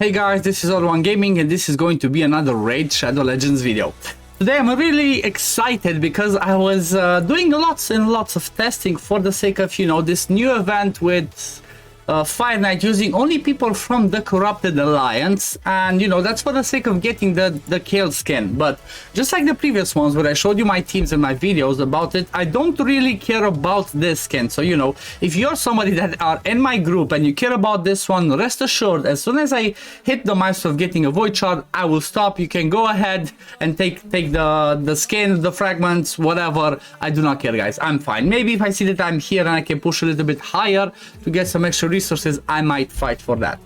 Hey guys, this is OddOneGaming and this is going to be another Raid Shadow Legends video. Today I'm really excited because I was doing lots and lots of testing for the sake of, this new event with Fire Knight using only people from the Corrupted Alliance, and that's for the sake of getting the Kael Skin. But just like the previous ones where I showed you my teams and my videos about it, I don't really care about this skin. So if you're somebody that are in my group and you care about this one, rest assured as soon as I hit the milestone of getting a void shard, I will stop. You can go ahead and take the skin, the fragments, whatever. I do not care, guys. I'm fine. Maybe if I see that I'm here and I can push a little bit higher to get some extra resources, I might fight for that.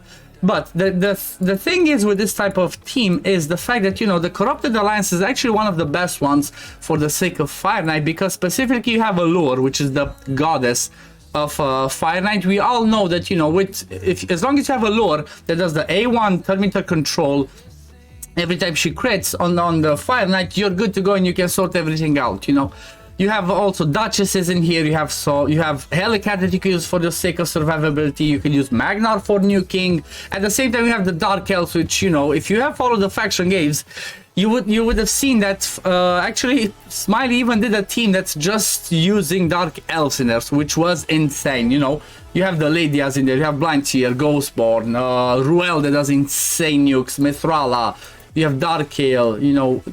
But the thing is with this type of team is the fact that the Corrupted Alliance is actually one of the best ones for the sake of Fire Knight, because specifically you have Allure, which is the goddess of Fire Knight. We all know that as long as you have Allure that does the A1 terminator control every time she crits on the Fire Knight, you're good to go and you can sort everything out. You have also Duchesses in here. You have Helicat that you can use for the sake of survivability. You can use Magnar for nuking. At the same time, you have the Dark Elves, which if you have followed the faction games, you would have seen that actually Smiley even did a team that's just using Dark Elves in there, which was insane. You have the Lydias in there. You have Blindseer, Ghostborn, Ruel that does insane nukes, Mithrala. You have Dark Kael,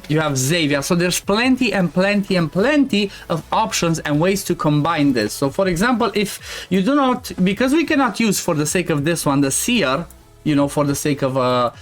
you have Xavier. So there's plenty and plenty and plenty of options and ways to combine this. So for example, if you do not, because we cannot use for the sake of this one, the Seer, for the sake of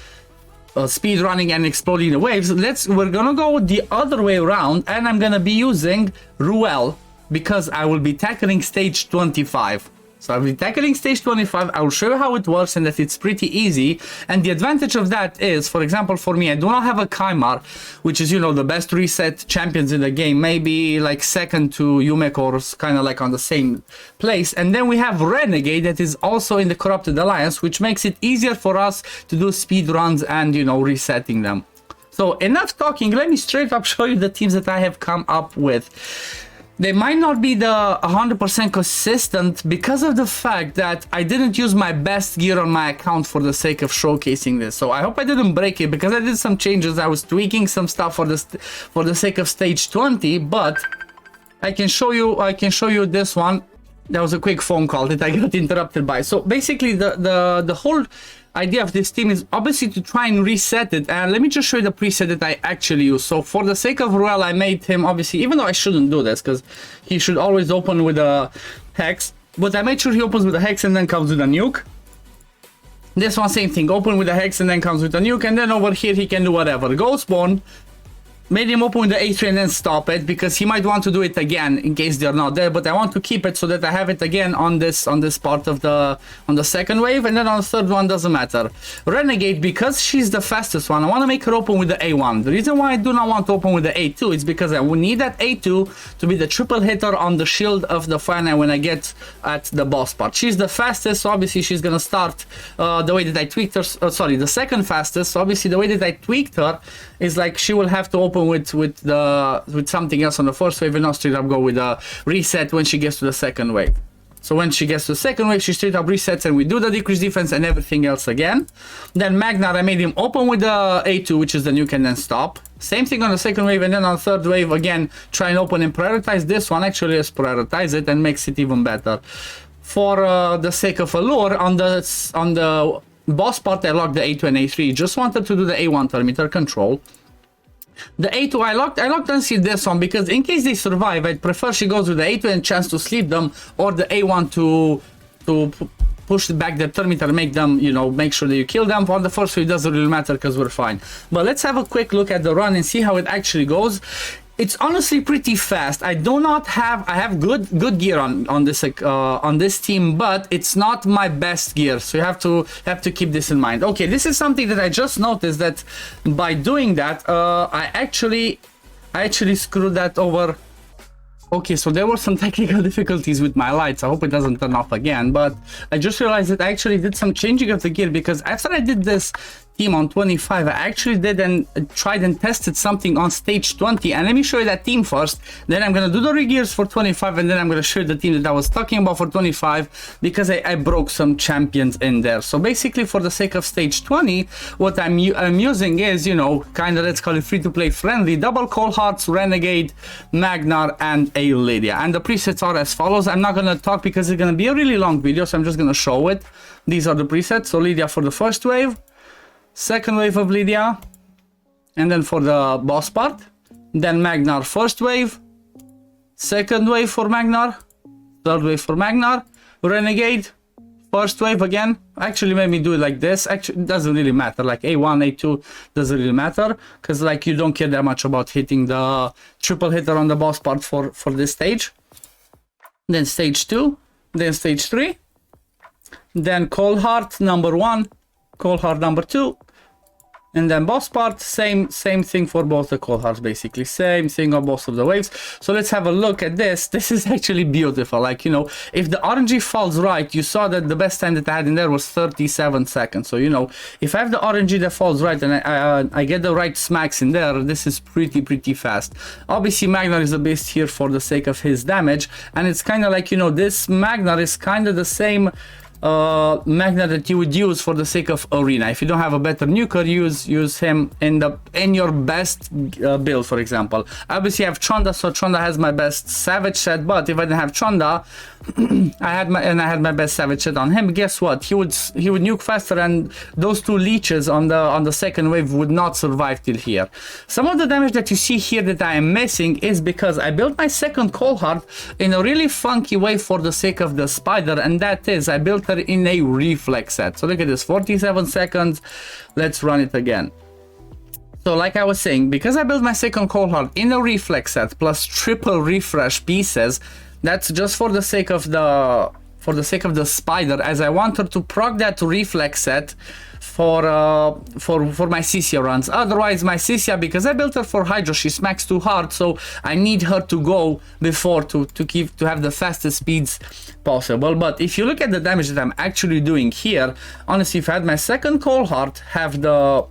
speed running and exploding the waves, we're gonna go the other way around, and I'm gonna be using Ruel because I will be tackling stage 25. So I'll be tackling stage 25. I will show you how it works and that it's pretty easy. And the advantage of that is, for example, for me, I do not have a Kymar, which is, the best reset champions in the game. Maybe like second to Yumek, or kind of like on the same place. And then we have Renegade that is also in the Corrupted Alliance, which makes it easier for us to do speed runs and, resetting them. So enough talking. Let me straight up show you the teams that I have come up with. They might not be the 100% consistent because of the fact that I didn't use my best gear on my account for the sake of showcasing this. So I hope I didn't break it because I did some changes. I was tweaking some stuff for the sake of stage 20, but I can show you this one. That was a quick phone call that I got interrupted by. So basically the whole idea of this team is obviously to try and reset it, and let me just show you the preset that I actually use. So for the sake of Ruel, I made him, obviously, even though I shouldn't do this because he should always open with a hex, but I made sure he opens with a hex and then comes with a nuke. This one, same thing, open with a hex and then comes with a nuke, and then over here he can do whatever. Ghostborn, made him open with the A3 and then stop it because he might want to do it again in case they're not there, but I want to keep it so that I have it again on this part of on the second wave, and then on the third one doesn't matter. Renegade, because she's the fastest one, I want to make her open with the A1. The reason why I do not want to open with the A2 is because I will need that A2 to be the triple hitter on the shield of the Fire Knight when I get at the boss part. She's the fastest, so obviously she's gonna start the way that I tweaked her, the second fastest, so obviously the way that I tweaked her is like she will have to open with something else on the first wave and not straight up go with a reset when she gets to the second wave. So when she gets to the second wave, she straight up resets and we do the decreased defense and everything else again. Then Magnar, I made him open with the A2, which is the nuke, and then stop. Same thing on the second wave, and then on the third wave again, try and open and prioritize. This one actually is prioritize it and makes it even better. For the sake of Allure, on the boss part, I locked the A2 and A3. Just wanted to do the A1 terminator control. The A2 I locked Unsealed this one because in case they survive, I'd prefer she goes with the A2 and chance to sleep them, or the A1 to push back the terminator, make them, make sure that you kill them. For the first wave, it doesn't really matter because we're fine. But let's have a quick look at the run and see how it actually goes. It's honestly pretty fast. I have good gear on this team, but it's not my best gear. So you have to keep this in mind. Okay, this is something that I just noticed, that by doing that, I actually screwed that over. Okay, so there were some technical difficulties with my lights. I hope it doesn't turn off again, but I just realized that I actually did some changing of the gear, because after I did this team on 25, I actually did and tried and tested something on stage 20. And let me show you that team first. Then I'm gonna do the regears for 25, and then I'm gonna show you the team that I was talking about for 25, because I broke some champions in there. So basically, for the sake of stage 20, what I'm using is, you know, kind of, let's call it free-to-play friendly, double Cold Hearts, Renegade, Magnar, and a Lydia. And the presets are as follows. I'm not gonna talk because it's gonna be a really long video, so I'm just gonna show it. These are the presets. So Lydia for the first wave, second wave of Lydia, and then for the boss part, then Magnar first wave, second wave for Magnar, third wave for Magnar, Renegade, first wave again. Actually, let me do it like this. Actually, it doesn't really matter. Like A1, A2 doesn't really matter, because like you don't care that much about hitting the triple hitter on the boss part for this stage. Then stage 2, then stage 3. Then Cold Heart number 1, Cold Heart number 2, and then boss part, same thing for both the Cold Hearts, basically same thing on both of the waves. So let's have a look at this. This is actually beautiful. Like, you know, if the RNG falls right, you saw that the best time that I had in there was 37 seconds. So, you know, if I have the RNG that falls right and I get the right smacks in there, this is pretty fast. Obviously Magnar is the best here for the sake of his damage, and it's kind of like, you know, this Magnar is kind of the same Magnar that you would use for the sake of arena. If you don't have a better nuker, use him in your best build, for example. Obviously I have Chonda, so Chonda has my best Savage set, but if I didn't have Chonda, I had my best Savage set on him, guess what? He would nuke faster, and those two leeches on the second wave would not survive till here. Some of the damage that you see here that I am missing is because I built my second Cold Heart in a really funky way for the sake of the spider, and that is I built her in a reflex set. So look at this, 47 seconds. Let's run it again. So like I was saying, because I built my second Cold Heart in a reflex set plus triple refresh pieces, that's just for the sake of the spider, as I want her to proc that reflex set for my Cisia runs. Otherwise my Cisia, because I built her for Hydro, she smacks too hard, so I need her to go before to have the fastest speeds possible. But if you look at the damage that I'm actually doing here, honestly, if I had my second Cold Heart, have the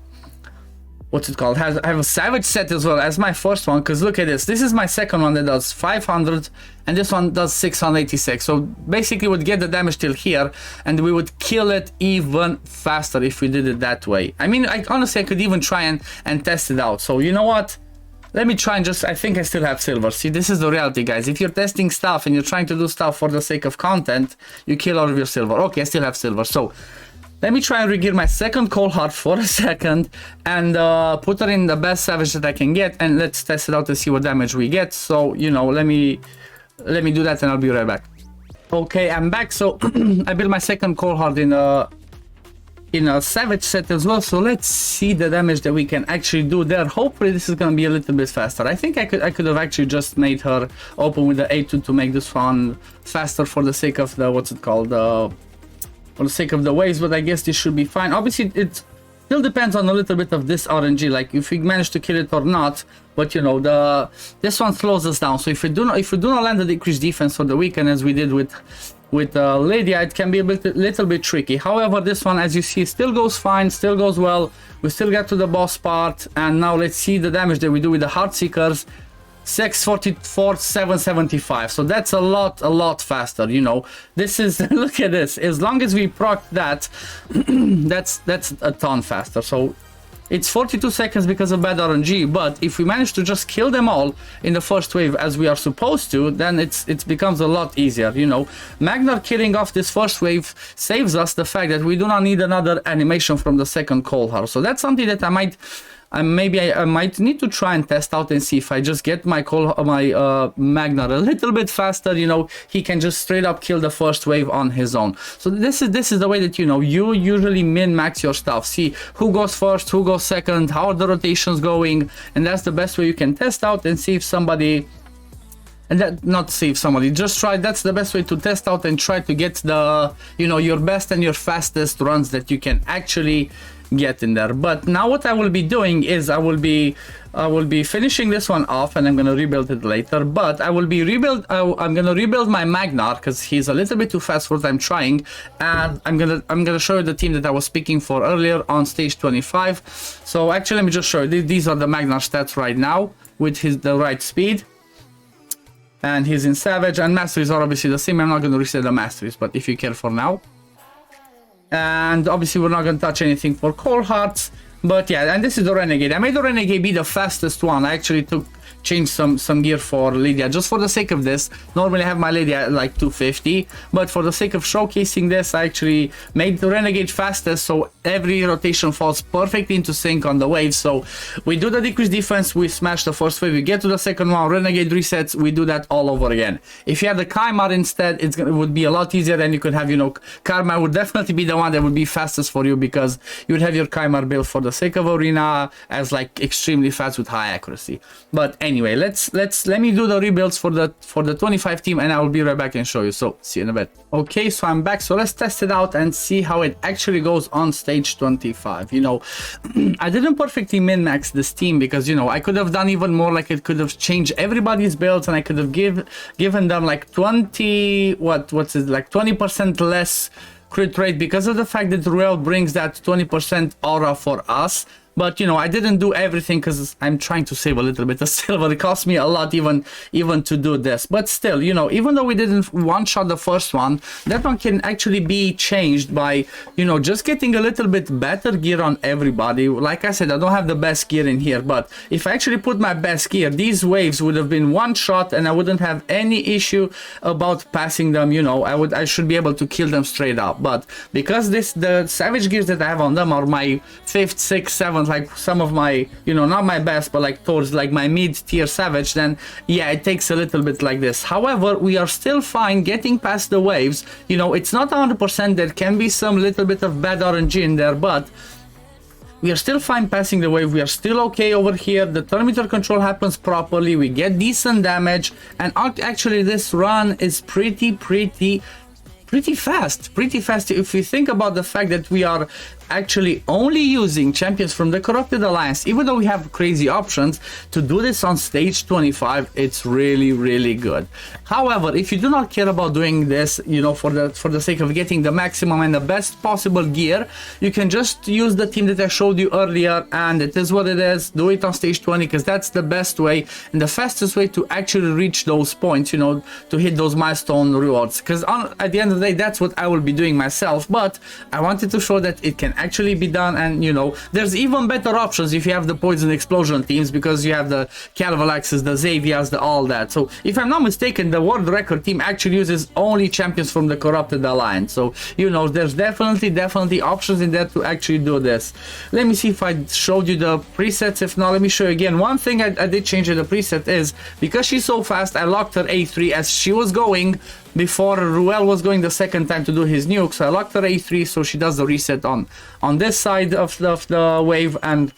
what's it called? I have a Savage set as well as my first one, because look at this. This is my second one that does 500, and this one does 686. So basically we'd get the damage till here, and we would kill it even faster if we did it that way. I mean, honestly, I could even try and test it out. So you know what? Let me try and I think I still have silver. See, this is the reality, guys. If you're testing stuff and you're trying to do stuff for the sake of content, you kill all of your silver. Okay, I still have silver. So let me try and regear my second Cold Heart for a second and put her in the best Savage that I can get, and let's test it out to see what damage we get. So, you know, let me do that and I'll be right back. Okay, I'm back. So I built my second Cold Heart in a Savage set as well. So let's see the damage that we can actually do there. Hopefully this is gonna be a little bit faster. I think I could have actually just made her open with the A2 to make this one faster for the sake of the, what's it called, for the sake of the waves, but I guess this should be fine. Obviously it still depends on a little bit of this RNG, like if we manage to kill it or not. But you know, this one slows us down. So if we do not land the decreased defense for the weekend as we did with Lydia, it can be a little bit tricky. However, this one, as you see, still goes fine, still goes well. We still get to the boss part, and now let's see the damage that we do with the Heartseekers. 644, 775. So that's a lot faster, you know. This is look at this. As long as we proc that, that's a ton faster. So it's 42 seconds because of bad RNG, but if we manage to just kill them all in the first wave as we are supposed to, then it becomes a lot easier, you know. Magnar killing off this first wave saves us the fact that we do not need another animation from the second Cold Heart. So that's something that I might need to try and test out and see if I just get my Magnar a little bit faster, you know, he can just straight up kill the first wave on his own. So this is the way that, you know, you usually min-max your stuff. See who goes first, who goes second, how are the rotations going, and that's the best way you can test out and see if somebody, and that, not save somebody, just try. That's the best way to test out and try to get the, you know, your best and your fastest runs that you can actually get in there. But now what I will be doing is I will be finishing this one off, and I'm gonna rebuild it later. But I'm gonna rebuild my Magnar because he's a little bit too fast for what I'm trying, and I'm gonna show you the team that I was speaking for earlier on stage 25. So actually, let me just show you. These are the Magnar stats right now with the right speed. And he's in Savage, and Masteries are obviously the same. I'm not going to reset the Masteries, but if you care for now. And obviously we're not going to touch anything for Cold Hearts. But yeah, and this is the Renegade. I made the Renegade be the fastest one. I actually changed some gear for Lydia just for the sake of this. Normally I have my Lydia at like 250, but for the sake of showcasing this, I actually made the Renegade fastest, so every rotation falls perfectly into sync on the waves. So we do the decreased defense, we smash the first wave, we get to the second one, Renegade resets, we do that all over again. If you have the Kaimar instead, it would be a lot easier, and you could have, you know, Karma would definitely be the one that would be fastest for you, because you would have your Kaimar build for the sake of Arena as like extremely fast with high accuracy. But anyway, let me do the rebuilds for the 25 team, and I will be right back and show you. So see you in a bit. Okay, so I'm back. So let's test it out and see how it actually goes on stage 25. You know, I didn't perfectly min-max this team because, you know, I could have done even more. Like, it could have changed everybody's builds, and I could have given them like 20% less crit rate because of the fact that Ruel brings that 20% aura for us. But, you know, I didn't do everything because I'm trying to save a little bit of silver. It cost me a lot even to do this. But still, you know, even though we didn't one-shot the first one, that one can actually be changed by, you know, just getting a little bit better gear on everybody. Like I said, I don't have the best gear in here, but if I actually put my best gear, these waves would have been one shot and I wouldn't have any issue about passing them. You know, I should be able to kill them straight up. But because the savage gears that I have on them are my 5th, 6th, 7th, like some of my, you know, not my best, but like towards like my mid-tier savage, then yeah, it takes a little bit like this. However, we are still fine getting past the waves. You know, it's not 100%. There can be some little bit of bad RNG in there, but we are still fine passing the wave. We are still okay over here. The turn meter control happens properly. We get decent damage, and actually this run is pretty fast. If you think about the fact that we are actually only using champions from the Corrupted Alliance, even though we have crazy options to do this on stage 25, it's really good. However, if you do not care about doing this, you know, for the sake of getting the maximum and the best possible gear, you can just use the team that I showed you earlier, and it is what it is. Do it on stage 20 because that's the best way and the fastest way to actually reach those points, you know, to hit those milestone rewards. Because at the end of the day, that's what I will be doing myself, but I wanted to show that it can actually be done. And, you know, there's even better options if you have the Poison Explosion teams, because you have the Calvalaxes, the Xaviers, the all that. So if I'm not mistaken, the world record team actually uses only champions from the Corrupted Alliance. So, you know, there's definitely options in there to actually do this. Let me see if I showed you the presets. If not, let me show you again. One thing I did change in the preset is, because she's so fast, I locked her A3 as she was going before Ruel was going the second time to do his nuke. So I locked her A3 so she does the reset on this side of the wave, and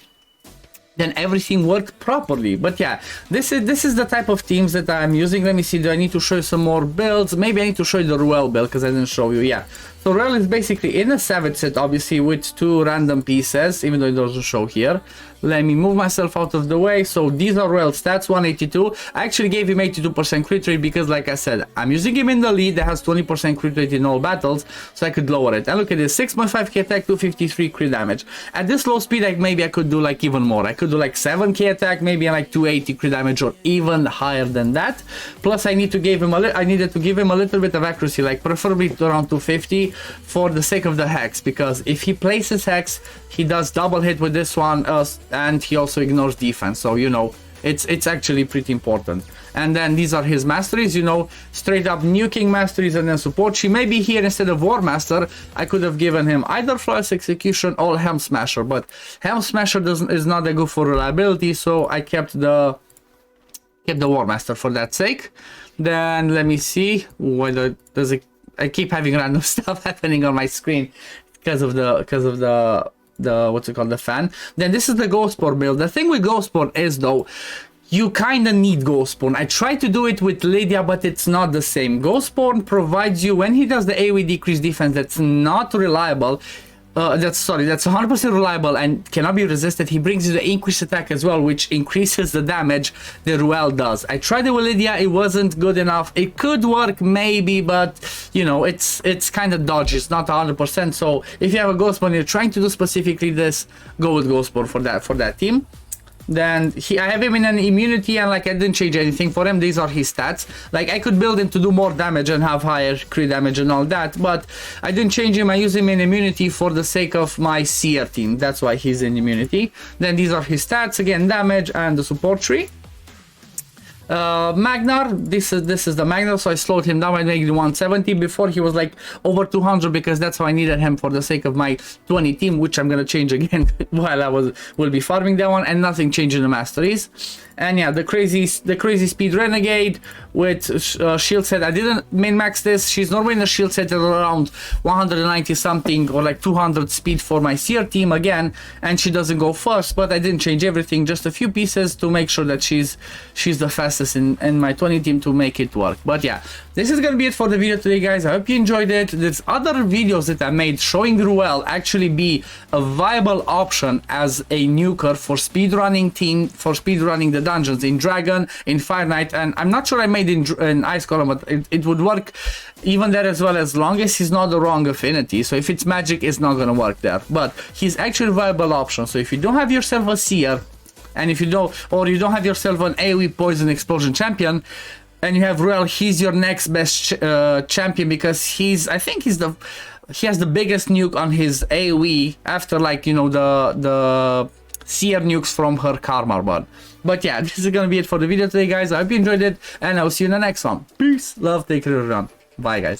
then everything worked properly. But yeah, this is the type of teams that I'm using. Let me see, do I need to show you some more builds? Maybe I need to show you the Ruel build because I didn't show you. Yeah, so Ruel is basically in a Savage set, obviously, with 2 random pieces, even though it doesn't show here. Let me move myself out of the way. So these are Ruel stats, 182. I actually gave him 82% crit rate because, like I said, I'm using him in the lead that has 20% crit rate in all battles, so I could lower it. And look at this, 6.5k attack, 253 crit damage. At this low speed, maybe I could do like even more. I could do like 7k attack, maybe like 280 crit damage, or even higher than that. Plus, I needed to give him a little bit of accuracy, like preferably around 250, for the sake of the hex. Because if he places hex, he does double hit with this one, and he also ignores defense. So, you know, it's actually pretty important. And then these are his masteries, you know, straight up nuking masteries, and then support. She may be here instead of War Master. I could have given him either Flawless Execution or Helm Smasher, but Helm Smasher is not that good for reliability, so I kept the War Master for that sake. Then let me see whether I keep having random stuff happening on my screen because of the what's it called, the fan. Then this is the Ghostborn build. The thing with Ghostborn is, though, you kind of need Ghostborn. I tried to do it with Lydia, but it's not the same. Ghostborn provides you, when he does the AoE decrease defense, that's not reliable. that's 100% reliable and cannot be resisted. He brings you the increased attack as well, which increases the damage the Ruel does. I tried it with Lydia, it wasn't good enough. It could work maybe, but you know, it's kind of dodgy. It's not 100%. So if you have a Ghost Spawn, you're trying to do specifically this, go with Ghost Spawn for that team. Then I have him in an immunity, and like I didn't change anything for him. These are his stats. Like I could build him to do more damage and have higher crit damage and all that, but I didn't change him. I use him in immunity for the sake of my seer team. That's why he's in immunity. Then these are his stats, again, damage and the support tree. Magnar, this is the Magnar, so I slowed him down. I made it 170. Before he was like over 200 because that's how I needed him for the sake of my 20 team, which I'm gonna change again while I will be farming that one, and nothing changed in the masteries. And yeah, the crazy speed renegade with shield set. I didn't min max this. She's normally in the shield set at around 190 something or like 200 speed for my seer team again, and she doesn't go first. But I didn't change everything, just a few pieces to make sure that she's the fastest in my 20 team to make it work. But yeah, this is gonna be it for the video today, guys. I hope you enjoyed it. There's other videos that I made showing Ruel actually be a viable option as a nuker for speedrunning team, for speedrunning the dungeons in Dragon, in Fire Knight, and I'm not sure I made in Ice Column, but it would work even there as well, as long as he's not the wrong affinity. So if it's magic, it's not gonna work there, but he's actually a viable option. So if you don't have yourself a seer, and if you don't, or you don't have yourself an AoE poison explosion champion, and you have Ruel, he's your next best champion, because he has the biggest nuke on his AoE after, like, you know, the seer nukes from her Karma Bud. But yeah, this is gonna be it for the video today, guys. I hope you enjoyed it, and I'll see you in the next one. Peace, love, take care, everyone. Bye, guys.